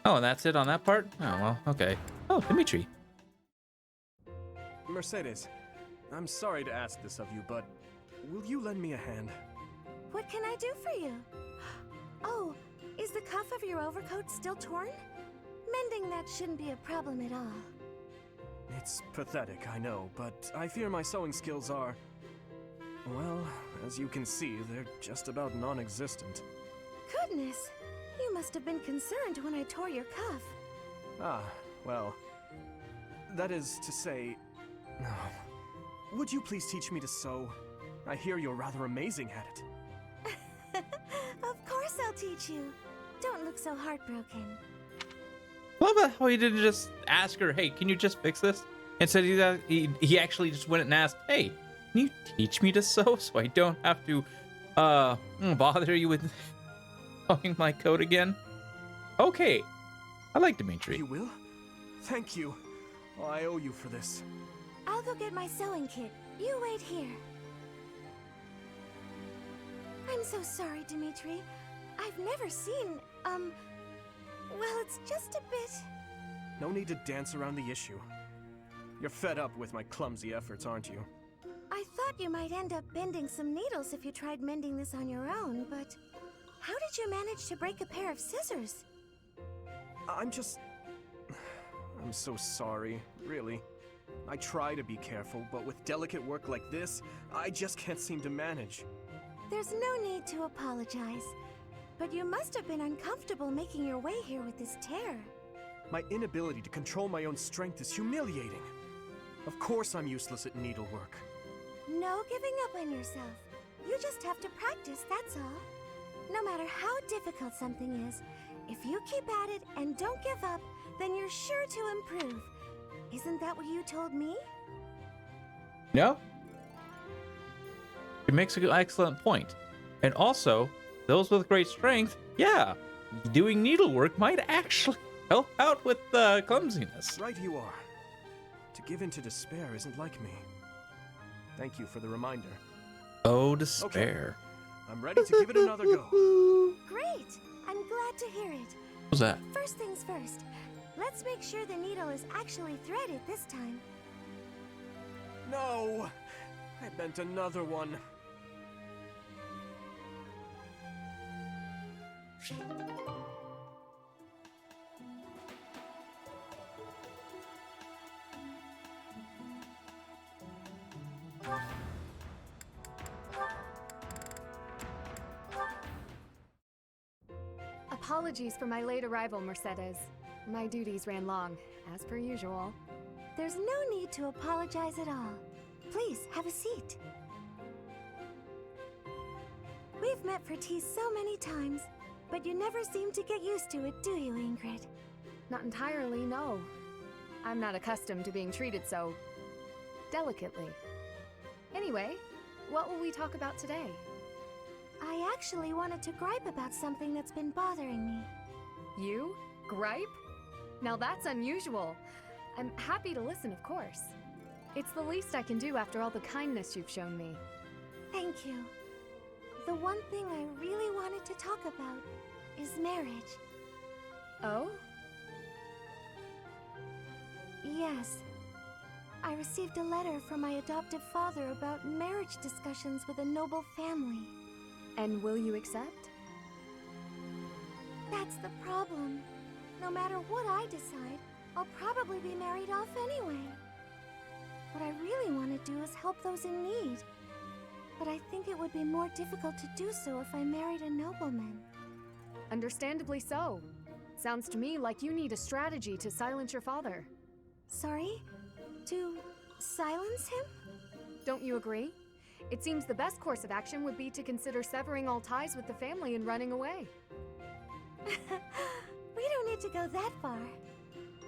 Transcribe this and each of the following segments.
Oh, and that's it on that part? Oh, well, okay. Oh, Dimitri. Mercedes, I'm sorry to ask this of you, but will you lend me a hand? What can I do for you? Oh, is the cuff of your overcoat still torn? Mending that shouldn't be a problem at all. It's pathetic, I know, but I fear my sewing skills are... well, as you can see, they're just about non-existent. Goodness, you must have been concerned when I tore your cuff. Ah, well... that is to say... would you please teach me to sew? I hear you're rather amazing at it. Of course I'll teach you. Don't look so heartbroken. Love it how he didn't just ask her, hey, can you just fix this? Instead, he actually just went and asked, hey, can you teach me to sew so I don't have to bother you with sewing my coat again? Okay. I like Dimitri. You will? Thank you. Oh, I owe you for this. I'll go get my sewing kit. You wait here. I'm so sorry, Dimitri. I've never seen, well, it's just a bit... No need to dance around the issue. You're fed up with my clumsy efforts, aren't you? I thought you might end up bending some needles if you tried mending this on your own, but... how did you manage to break a pair of scissors? I'm so sorry, really. I try to be careful, but with delicate work like this, I just can't seem to manage. There's no need to apologize. But you must have been uncomfortable making your way here with this tear. My inability to control my own strength is humiliating. Of course I'm useless at needlework. No giving up on yourself. You just have to practice, that's all. No matter how difficult something is, if you keep at it and don't give up, then you're sure to improve. Isn't that what you told me? No? He makes an excellent point. And also, those with great strength, yeah, doing needlework might actually help out with clumsiness. Right you are. To give in to despair isn't like me. Thank you for the reminder. Oh, despair. Okay. I'm ready to give it another go. Great! I'm glad to hear it. What was that? First things first. Let's make sure the needle is actually threaded this time. No! I bent another one. Apologies for my late arrival, Mercedes. My duties ran long, as per usual. There's no need to apologize at all. Please, have a seat. We've met for tea so many times, but you never seem to get used to it, do you, Ingrid? Not entirely, no. I'm not accustomed to being treated so... delicately. Anyway, what will we talk about today? I actually wanted to gripe about something that's been bothering me. You? Gripe? Now that's unusual. I'm happy to listen, of course. It's the least I can do after all the kindness you've shown me. Thank you. The one thing I really wanted to talk about is marriage. Oh? Yes. I received a letter from my adoptive father about marriage discussions with a noble family. And will you accept? That's the problem. No matter what I decide, I'll probably be married off anyway. What I really want to do is help those in need. But I think it would be more difficult to do so if I married a nobleman. Understandably so. Sounds to me like you need a strategy to silence your father. Sorry? To silence him? Don't you agree? It seems the best course of action would be to consider severing all ties with the family and running away. We don't need to go that far.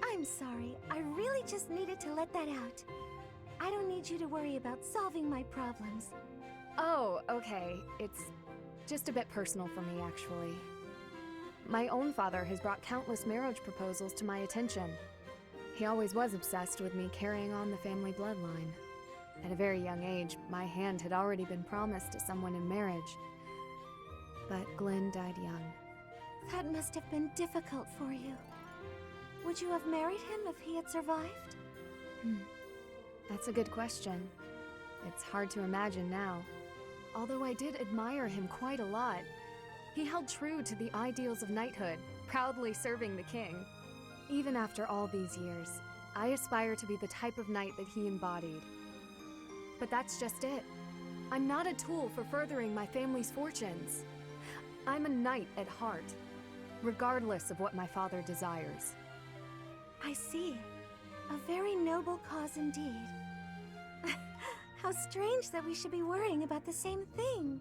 I'm sorry, I really just needed to let that out. I don't need you to worry about solving my problems. Oh, okay. It's just a bit personal for me, actually. My own father has brought countless marriage proposals to my attention. He always was obsessed with me carrying on the family bloodline. At a very young age, my hand had already been promised to someone in marriage. but Glenn died young. That must have been difficult for you. Would you have married him if he had survived? That's a good question. It's hard to imagine now. Although I did admire him quite a lot. He held true to the ideals of knighthood, proudly serving the king. Even after all these years, I aspire to be the type of knight that he embodied. But that's just it. I'm not a tool for furthering my family's fortunes. I'm a knight at heart, regardless of what my father desires. I see. A very noble cause indeed. How strange that we should be worrying about the same thing.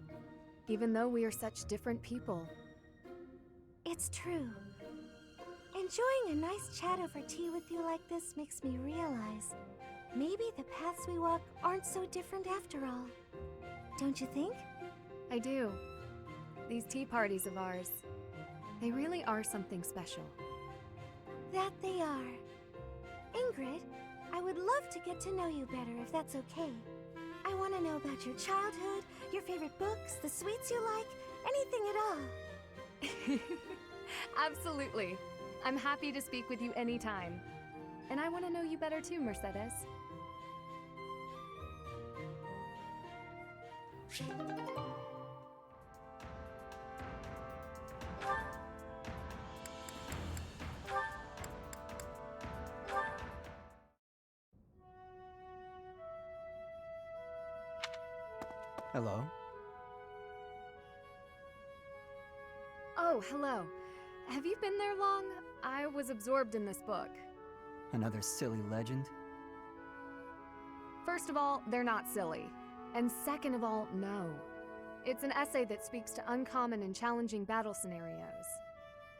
Even though we are such different people. It's true. Enjoying a nice chat over tea with you like this makes me realize maybe the paths we walk aren't so different after all. Don't you think? I do. These tea parties of ours, they really are something special. That they are. Ingrid, I would love to get to know you better if that's okay. I want to know about your childhood, your favorite books, the sweets you like, anything at all. Absolutely. I'm happy to speak with you anytime. And I want to know you better too, Mercedes. Hello? Oh, hello. Have you been there long? I was absorbed in this book. Another silly legend? First of all, they're not silly. And second of all, no. It's an essay that speaks to uncommon and challenging battle scenarios.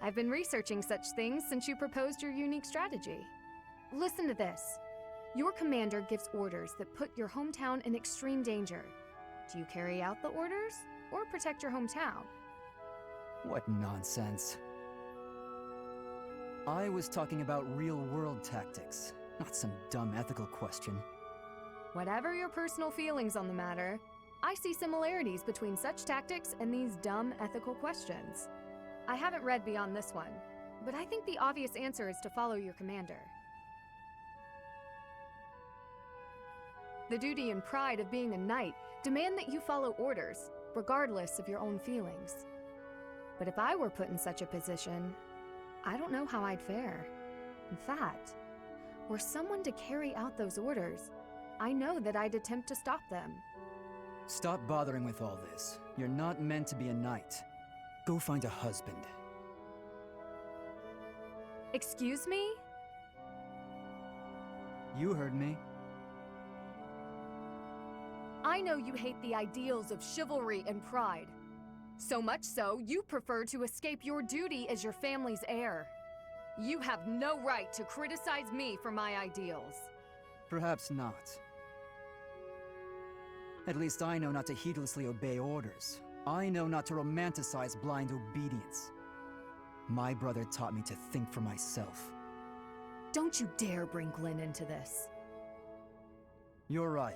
I've been researching such things since you proposed your unique strategy. Listen to this. Your commander gives orders that put your hometown in extreme danger. Do you carry out the orders, or protect your hometown? What nonsense. I was talking about real-world tactics, not some dumb ethical question. Whatever your personal feelings on the matter, I see similarities between such tactics and these dumb ethical questions. I haven't read beyond this one, but I think the obvious answer is to follow your commander. The duty and pride of being a knight demand that you follow orders, regardless of your own feelings. But if I were put in such a position, I don't know how I'd fare. In fact, were someone to carry out those orders, I know that I'd attempt to stop them. Stop bothering with all this. You're not meant to be a knight. Go find a husband. Excuse me? You heard me. I know you hate the ideals of chivalry and pride. So much so, you prefer to escape your duty as your family's heir. You have no right to criticize me for my ideals. Perhaps not. At least I know not to heedlessly obey orders. I know not to romanticize blind obedience. My brother taught me to think for myself. Don't you dare bring Glenn into this. You're right.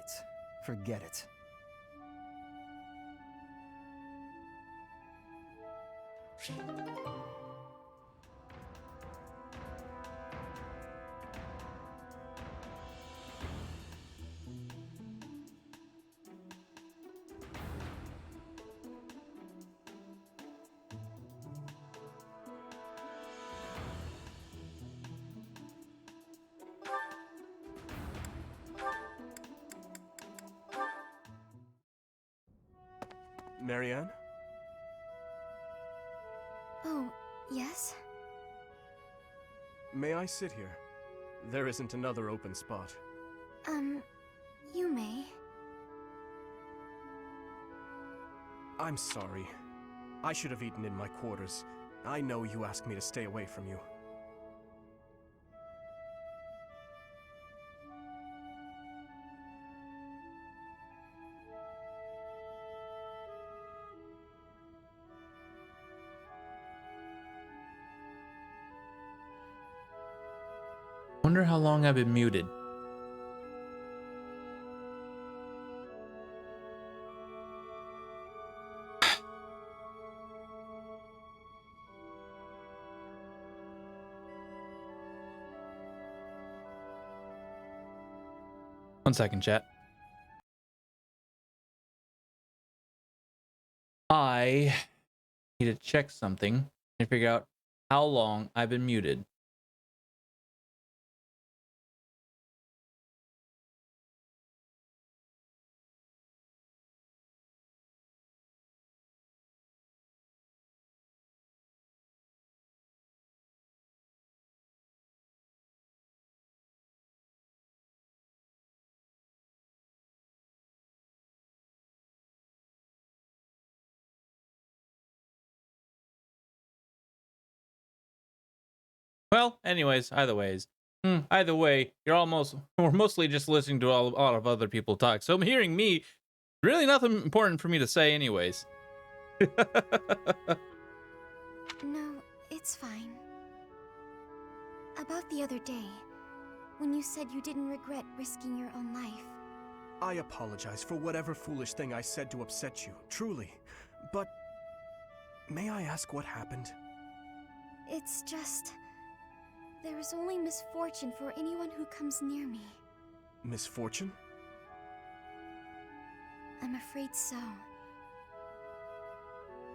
Forget it. Marianne? Oh, yes? May I sit here? There isn't another open spot. You may. I'm sorry. I should have eaten in my quarters. I know you asked me to stay away from you. Wonder how long I've been muted. 1 second, chat. I need to check something and figure out how long I've been muted. Well, anyways, either way, we're mostly just listening to a lot of other people talk. So I'm hearing me, really nothing important for me to say anyways. No, it's fine. About the other day, when you said you didn't regret risking your own life. I apologize for whatever foolish thing I said to upset you, truly. But may I ask what happened? It's just... there is only misfortune for anyone who comes near me. Misfortune? I'm afraid so.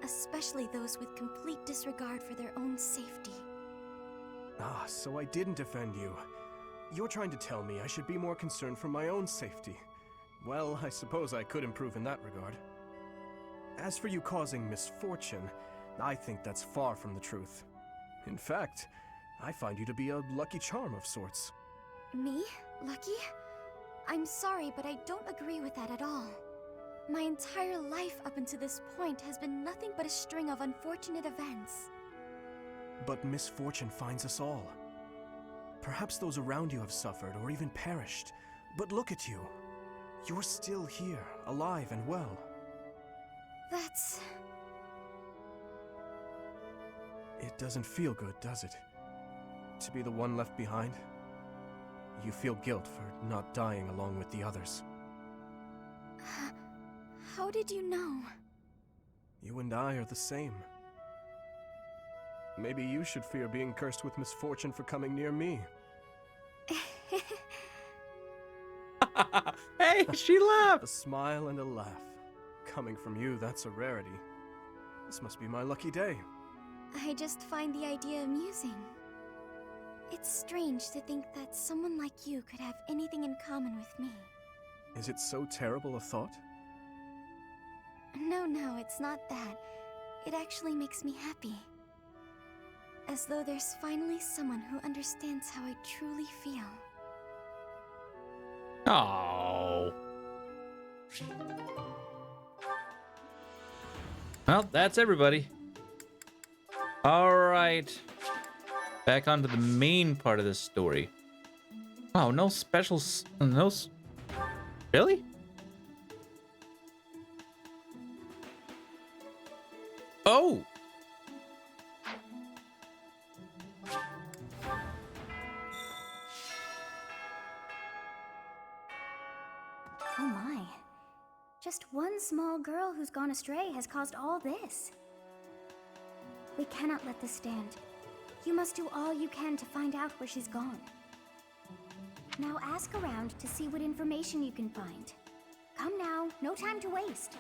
Especially those with complete disregard for their own safety. Ah, so I didn't offend you. You're trying to tell me I should be more concerned for my own safety. Well, I suppose I could improve in that regard. As for you causing misfortune, I think that's far from the truth. In fact, I find you to be a lucky charm of sorts. Me? Lucky? I'm sorry, but I don't agree with that at all. My entire life up until this point has been nothing but a string of unfortunate events. But misfortune finds us all. Perhaps those around you have suffered or even perished. But look at you. You're still here, alive and well. That's... It doesn't feel good, does it? To be the one left behind? You feel guilt for not dying along with the others. How did you know? You and I are the same. Maybe you should fear being cursed with misfortune for coming near me. Hey, she laughed. A smile and a laugh. Coming from you, that's a rarity. This must be my lucky day. I just find the idea amusing. It's strange to think that someone like you could have anything in common with me. Is it so terrible a thought? No, it's not that. It actually makes me happy. As though there's finally someone who understands how I truly feel. Oh. Well, that's everybody. All right. Back onto the main part of this story. Wow, no specials. Really? Oh. Oh my. Just one small girl who's gone astray has caused all this. We cannot let this stand. You must do all you can to find out where she's gone. Now ask around to see what information you can find. Come now, no time to waste.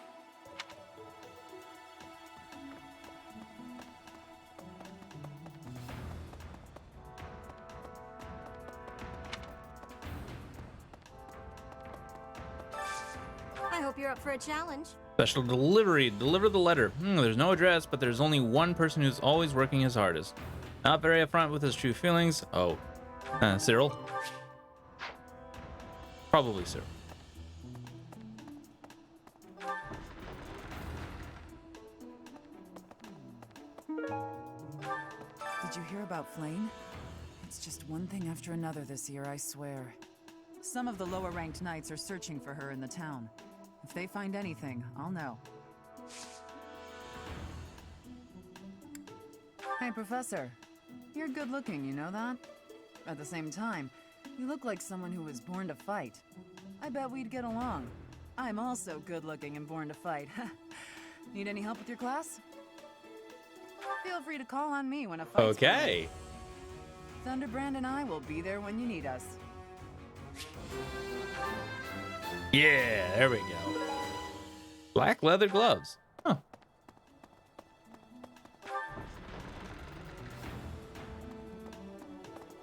I hope you're up for a challenge. Special delivery. Deliver the letter. There's no address, but there's only one person who's always working his hardest. Not very upfront with his true feelings. Oh. Cyril? Probably Cyril. Did you hear about Flame? It's just one thing after another this year, I swear. Some of the lower-ranked knights are searching for her in the town. If they find anything, I'll know. Hey, Professor. You're good-looking, you know that? At the same time, you look like someone who was born to fight. I bet we'd get along. I'm also good-looking and born to fight. Need any help with your class? Feel free to call on me when a fight's Okay. Thunderbrand and I will be there when you need us. Yeah, there we go. Black leather gloves. Huh.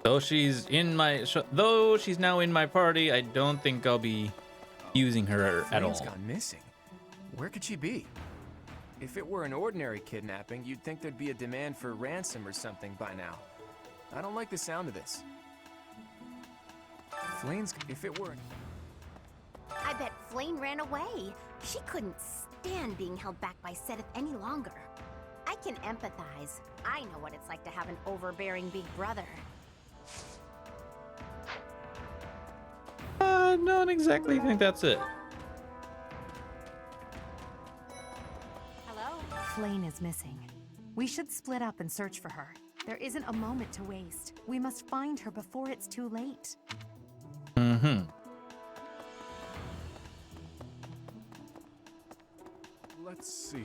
Though she's now in my party, I don't think I'll be using her at all. Flane's gone missing. Where could she be? If it were an ordinary kidnapping, you'd think there'd be a demand for ransom or something by now. I don't like the sound of this. If it were... I bet Flame ran away. She couldn't stand being held back by Seth any longer. I can empathize. I know what it's like to have an overbearing big brother. I don't exactly think that's it. Hello? Flame is missing. We should split up and search for her. There isn't a moment to waste. We must find her before it's too late. Mm-hmm. Let's see.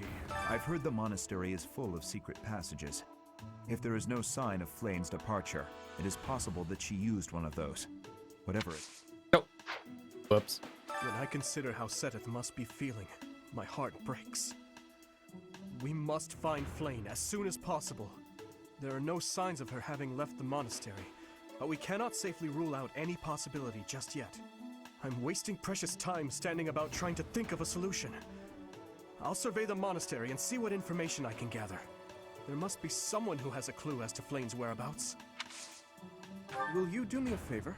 I've heard the monastery is full of secret passages. If there is no sign of Flame's departure, it is possible that she used one of those. Whatever it... Oh. Whoops. When I consider how Seteth must be feeling, my heart breaks. We must find Flame as soon as possible. There are no signs of her having left the monastery, but we cannot safely rule out any possibility just yet. I'm wasting precious time standing about trying to think of a solution. I'll survey the monastery and see what information I can gather. There must be someone who has a clue as to Flame's whereabouts. Will you do me a favor?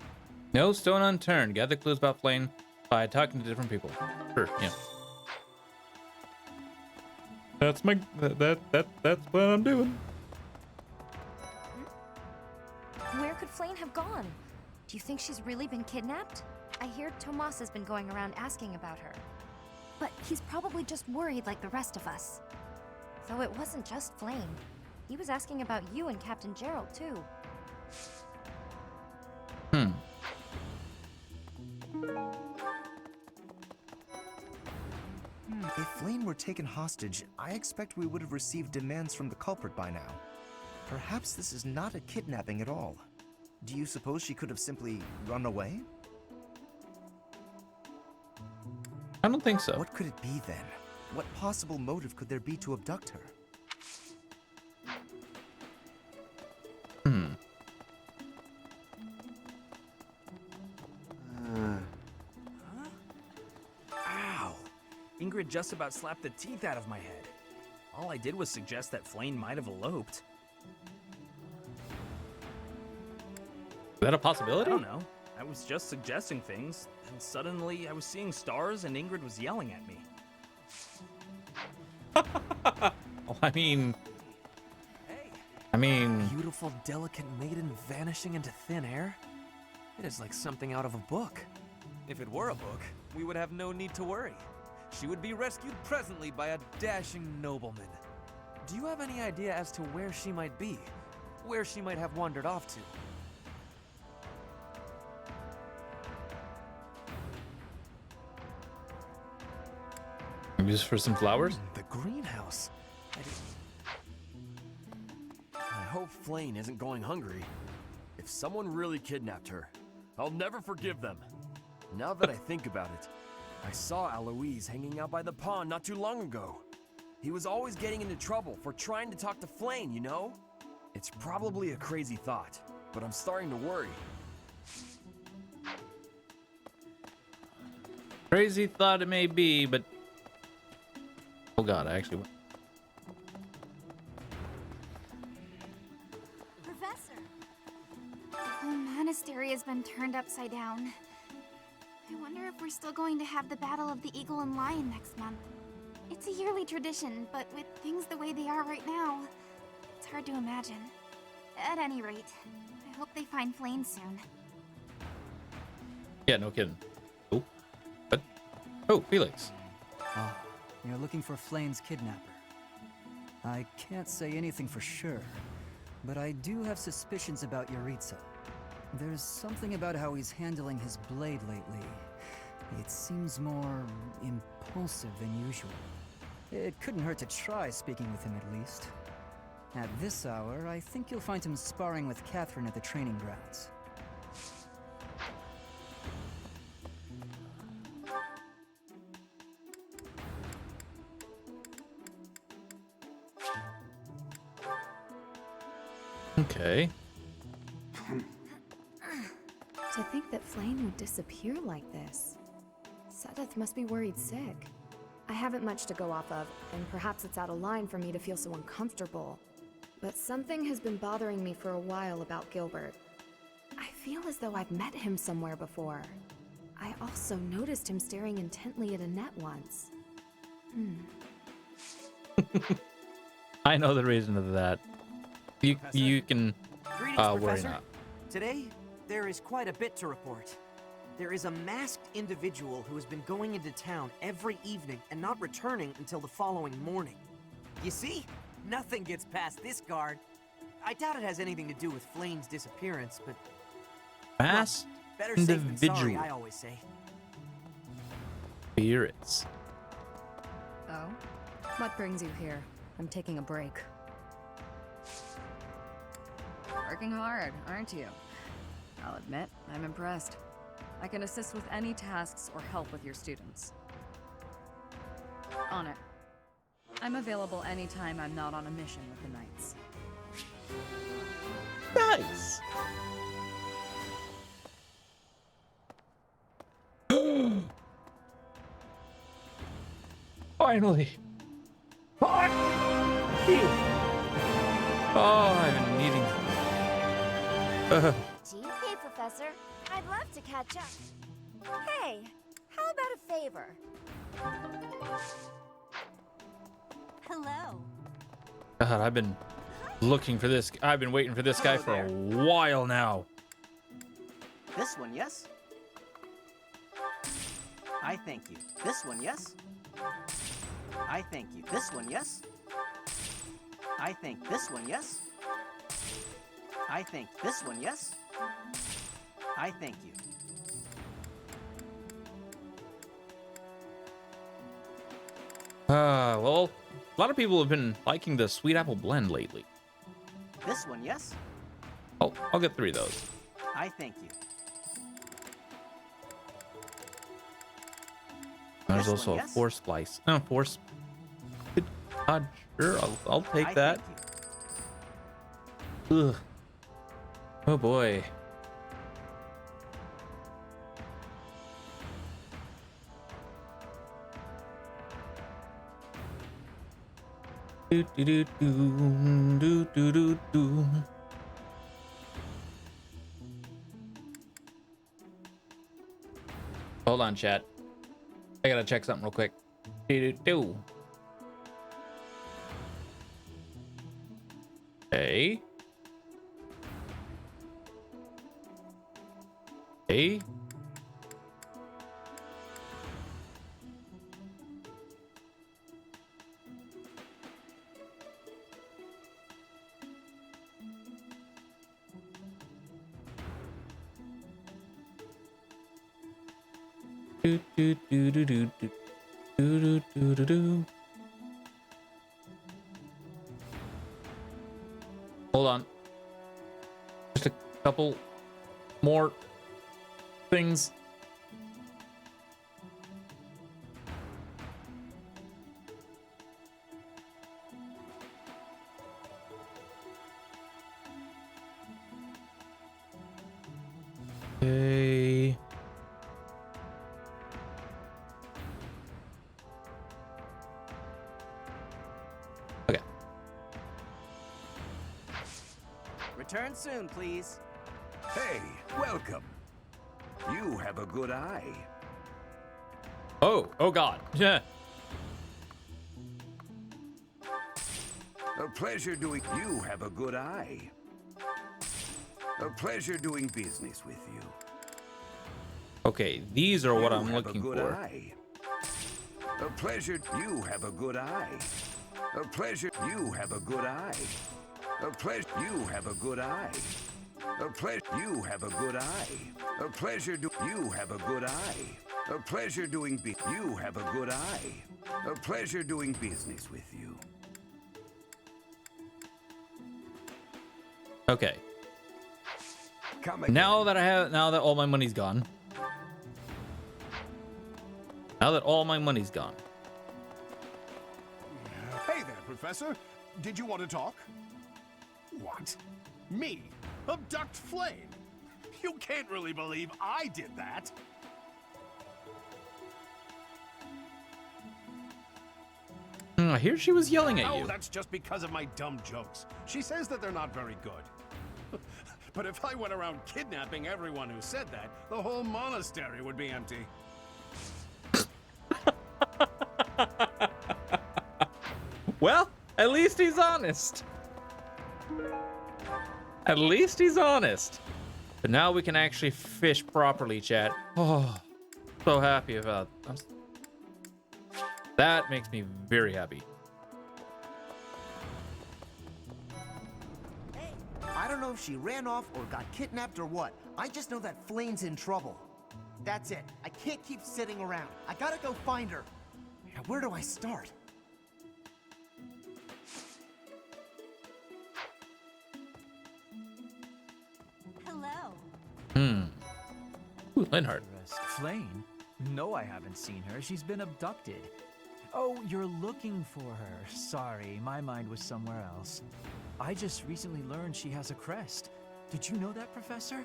No stone unturned. Gather clues about Flame by talking to different people. Sure, yeah. That's that's what I'm doing. Where could Flame have gone? Do you think she's really been kidnapped? I hear Tomas has been going around asking about her. But he's probably just worried like the rest of us. Though it wasn't just Flame. He was asking about you and Captain Gerald, too. If Flame were taken hostage, I expect we would have received demands from the culprit by now. Perhaps this is not a kidnapping at all. Do you suppose she could have simply run away? I don't think so. What could it be then? What possible motive could there be to abduct her? Ow! Ingrid just about slapped the teeth out of my head. All I did was suggest that Flame might have eloped. Is that a possibility? I don't know. I was just suggesting things, and suddenly I was seeing stars and Ingrid was yelling at me. Well, I mean... Beautiful, delicate maiden vanishing into thin air? It is like something out of a book. If it were a book, we would have no need to worry. She would be rescued presently by a dashing nobleman. Do you have any idea as to where she might be? Where she might have wandered off to? Just for some flowers? The greenhouse. I hope Flame isn't going hungry. If someone really kidnapped her, I'll never forgive them. Now that I think about it, I saw Aloise hanging out by the pond not too long ago. He was always getting into trouble for trying to talk to Flame, you know? It's probably a crazy thought, but I'm starting to worry. Crazy thought it may be, but... Oh god, I actually... Professor! The whole monastery has been turned upside down. I wonder if we're still going to have the Battle of the Eagle and Lion next month. It's a yearly tradition, but with things the way they are right now, it's hard to imagine. At any rate, I hope they find Flame soon. Yeah, no kidding. Oh. What? Oh, Felix. Ah, you're looking for Flame's kidnapper. I can't say anything for sure, but I do have suspicions about Yuritsa. There's something about how he's handling his blade lately. It seems more impulsive than usual. It couldn't hurt to try speaking with him at least. At this hour, I think you'll find him sparring with Catherine at the training grounds. Okay. To think that Flame would disappear like this. Sedith must be worried sick. I haven't much to go off of, and perhaps it's out of line for me to feel so uncomfortable. But something has been bothering me for a while about Gilbert. I feel as though I've met him somewhere before. I also noticed him staring intently at Annette once. I know the reason of that. You can Greetings, worry Professor. not. Today, there is quite a bit to report. There is a masked individual who has been going into town every evening and not returning until the following morning. You see? Nothing gets past this guard. I doubt it has anything to do with Flame's disappearance, but... Masked better safe than sorry, individual. I always say. Spirits. Oh? What brings you here? I'm taking a break. Working hard, aren't you? I'll admit, I'm impressed. I can assist with any tasks or help with your students. On it. I'm available anytime I'm not on a mission with the Knights. Nice. Finally. Fuck you. Oh, I've been needing. Gee, hey, Professor. I'd love to catch up. Hey, how about a favor? Hello. God, I've been looking for this. I've been waiting for this guy for a while now. This one, yes? I thank you. This one, yes? I thank you. This one, yes? I think this one, yes? I think this one, yes? I thank you. Well, a lot of people have been liking the sweet apple blend lately. This one, yes? I'll get 3 of those. I thank you. There's This also one, a yes? force splice. Oh, force. God, sure, I'll take I that. thank you. Ugh. Oh boy. Do do do do do do do do. Hold on, chat. I gotta check something real quick. Do do do. Hey. Hey. Do do do do do do do do do do. Hold on. Just a couple more things. Okay. Okay. Return soon, please. Hey, welcome. You have a good eye. Oh God. Yeah. A pleasure doing. You have a good eye. A pleasure doing business with you. Okay, these are what You I'm have looking a good for. eye. A pleasure. You have a good eye. A pleasure. You have a good eye. A pleasure. You have a good eye. A pleasure. You have a good eye. A pleasure. You have a good eye. A pleasure doing. You have a good eye. A pleasure doing business with you. Okay. Come Now that all my money's gone. Now that all my money's gone. Hey there, Professor. Did you want to talk? What? Me? Abduct Flame? You can't really believe I did that. I hear she was yelling at Oh, you. that's just because of my dumb jokes. She says that they're not very good. But if I went around kidnapping everyone who said that, the whole monastery would be empty. Well, at least he's honest. At least he's honest. But now we can actually fish properly, chat. Oh, so happy about that. Makes me very happy. I don't know if she ran off or got kidnapped or what. I just know that Flame's in trouble. That's it. I can't keep sitting around. I gotta go find her. Now, where do I start? Hello. Ooh, Linhardt. Flame? No, I haven't seen her. She's been abducted. Oh, you're looking for her. Sorry, my mind was somewhere else. I just recently learned she has a crest. Did you know that, Professor?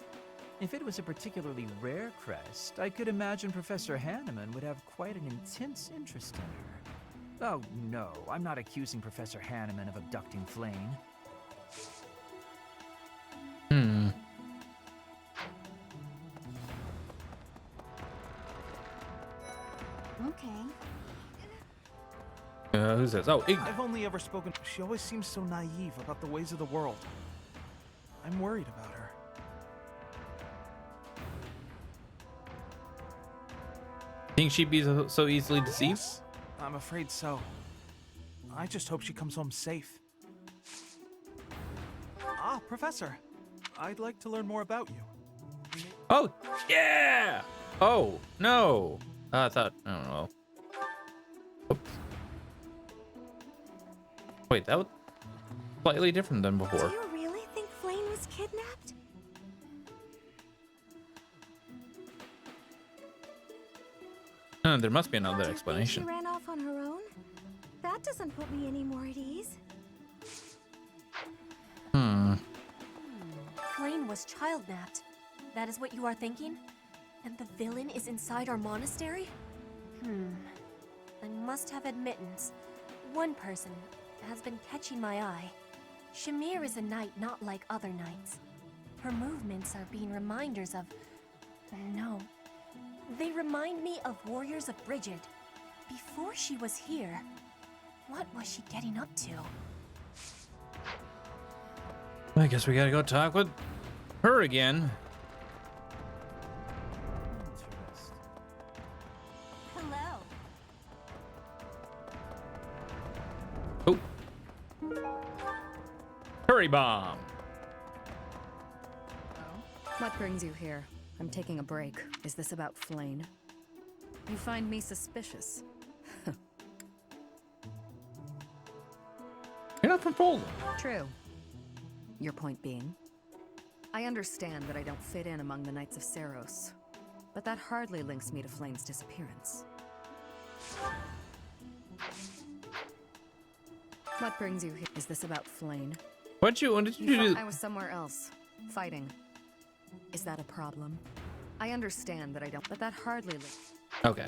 If it was a particularly rare crest, I could imagine Professor Hanneman would have quite an intense interest in her. Oh, no, I'm not accusing Professor Hanneman of abducting Flame. Okay. Who's this? Oh, Ign. I've only ever spoken. She always seems so naive about the ways of the world. I'm worried about her. Think she'd be so easily deceived? Yes, I'm afraid so. I just hope she comes home safe. Ah, Professor. I'd like to learn more about you. Oh, yeah! Oh, no. I thought, I don't know. Oops. Wait, that was slightly different than before. Do you really think Flame was kidnapped? There must be another Do you explanation. think she ran off on her own? That doesn't put me any more at ease. Flame was child-napped. That is what you are thinking? And the villain is inside our monastery? I must have admittance. One person has been catching my eye. Shamir is a knight not like other knights. Her movements are being reminders of... No. They remind me of warriors of Bridget. Before she was here, what was she getting up to? I guess we gotta go talk with her again. Hello. Oh. Hurry bomb. What brings you here? I'm taking a break. Is this about Flame? You find me suspicious. You're not from Poland. True. Your point being? I understand that I don't fit in among the Knights of Seros, but that hardly links me to Flame's disappearance. What brings you here? Is this about Flame? When did you do? I was somewhere else, fighting. Is that a problem? I understand that I don't, but that hardly links. Okay.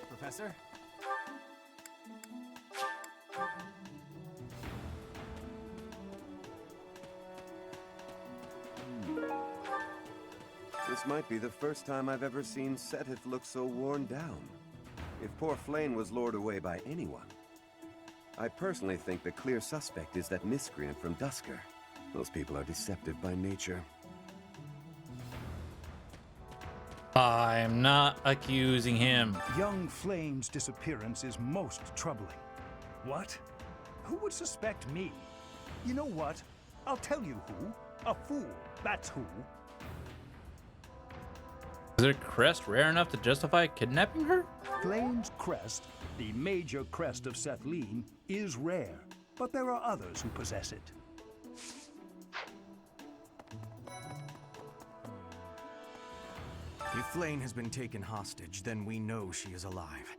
Professor? This might be the first time I've ever seen Setith look so worn down. If poor Flame was lured away by anyone, I personally think the clear suspect is that miscreant from Dusker. Those people are deceptive by nature. I'm not accusing him. Young Flame's disappearance is most troubling. What? Who would suspect me? You know what? I'll tell you who. A fool, that's who. Is her crest rare enough to justify kidnapping her? Flame's crest, the major crest of Sethlin, is rare, but there are others who possess it. If Flame has been taken hostage, then we know she is alive.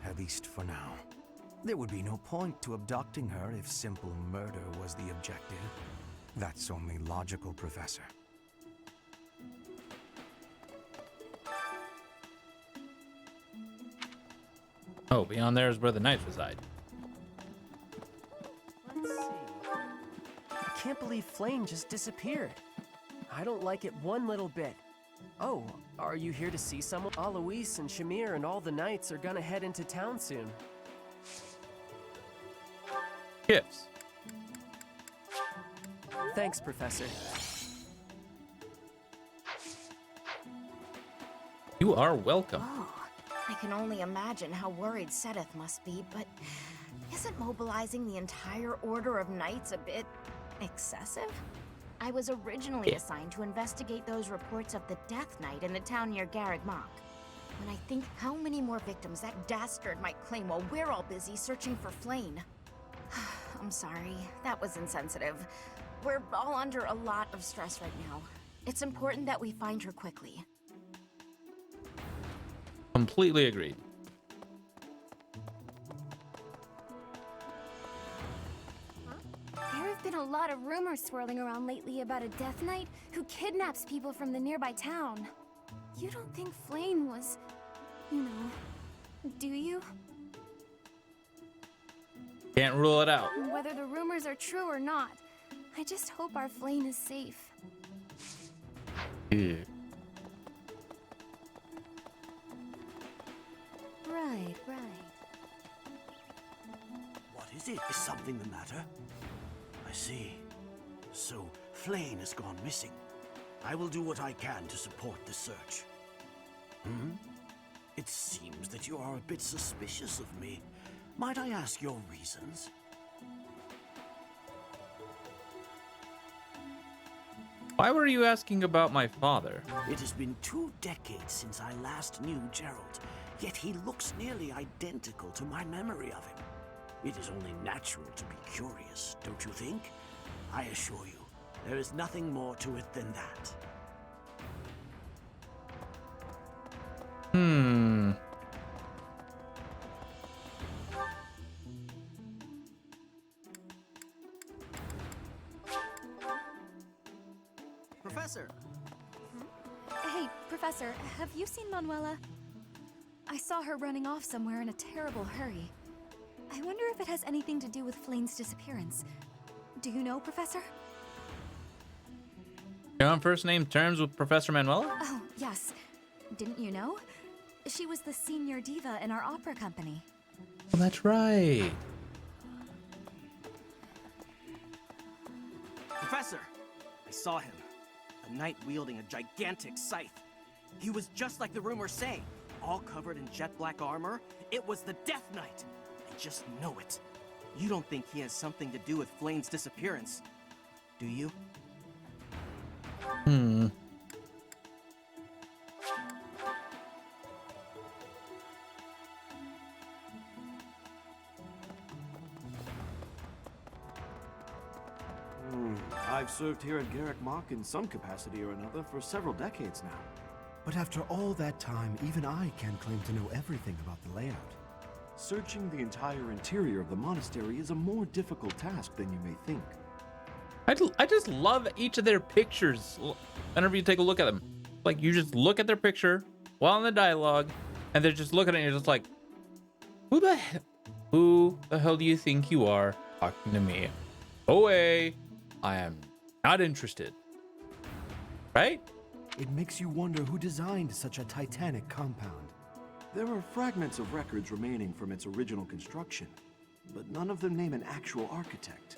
At least for now. There would be no point to abducting her if simple murder was the objective. That's only logical, Professor. Oh, beyond there is where the knights reside. Let's see. I can't believe Flame just disappeared. I don't like it one little bit. Oh, are you here to see someone? Alois and Shamir and all the knights are gonna head into town soon. Gifts. Thanks, Professor. You are welcome. Oh, I can only imagine how worried Sedith must be, but isn't mobilizing the entire Order of Knights a bit excessive? I was originally assigned to investigate those reports of the Death Knight in the town near Garreg Mach. When I think how many more victims that dastard might claim while we're all busy searching for Flame. I'm sorry, that was insensitive. We're all under a lot of stress right now. It's important that we find her quickly. Completely agreed. There have been a lot of rumors swirling around lately about a Death Knight who kidnaps people from the nearby town. You don't think Flame was, you know, do you? Can't rule it out. Whether the rumors are true or not, I just hope our Flame is safe. Yeah. Right. What is it? Is something the matter? I see. So, Flame has gone missing. I will do what I can to support the search. It seems that you are a bit suspicious of me. Might I ask your reasons? Why were you asking about my father? It has been 2 decades since I last knew Gerald, yet he looks nearly identical to my memory of him. It is only natural to be curious, don't you think? I assure you, there is nothing more to it than that. Professor! Hey, Professor, have you seen Manuela? I saw her running off somewhere in a terrible hurry. I wonder if it has anything to do with Flame's disappearance. Do you know, Professor? You're on first name terms with Professor Manuela? Oh, yes. Didn't you know? She was the senior diva in our opera company. Oh, that's right. Professor! I saw him. A knight wielding a gigantic scythe. He was just like the rumors say, all covered in jet black armor. It was the Death Knight. I just know it. You don't think he has something to do with Flame's disappearance, do you? I've served here at Garreg Mach in some capacity or another for several decades now. But after all that time, even I can't claim to know everything about the layout. Searching the entire interior of the monastery is a more difficult task than you may think. I just love each of their pictures. Whenever you take a look at them, like you just look at their picture while in the dialogue, and they're just looking at it, and you're just like, who the hell do you think you are talking to me? Away. I am not interested. Right? It makes you wonder who designed such a titanic compound. There are fragments of records remaining from its original construction, but none of them name an actual architect.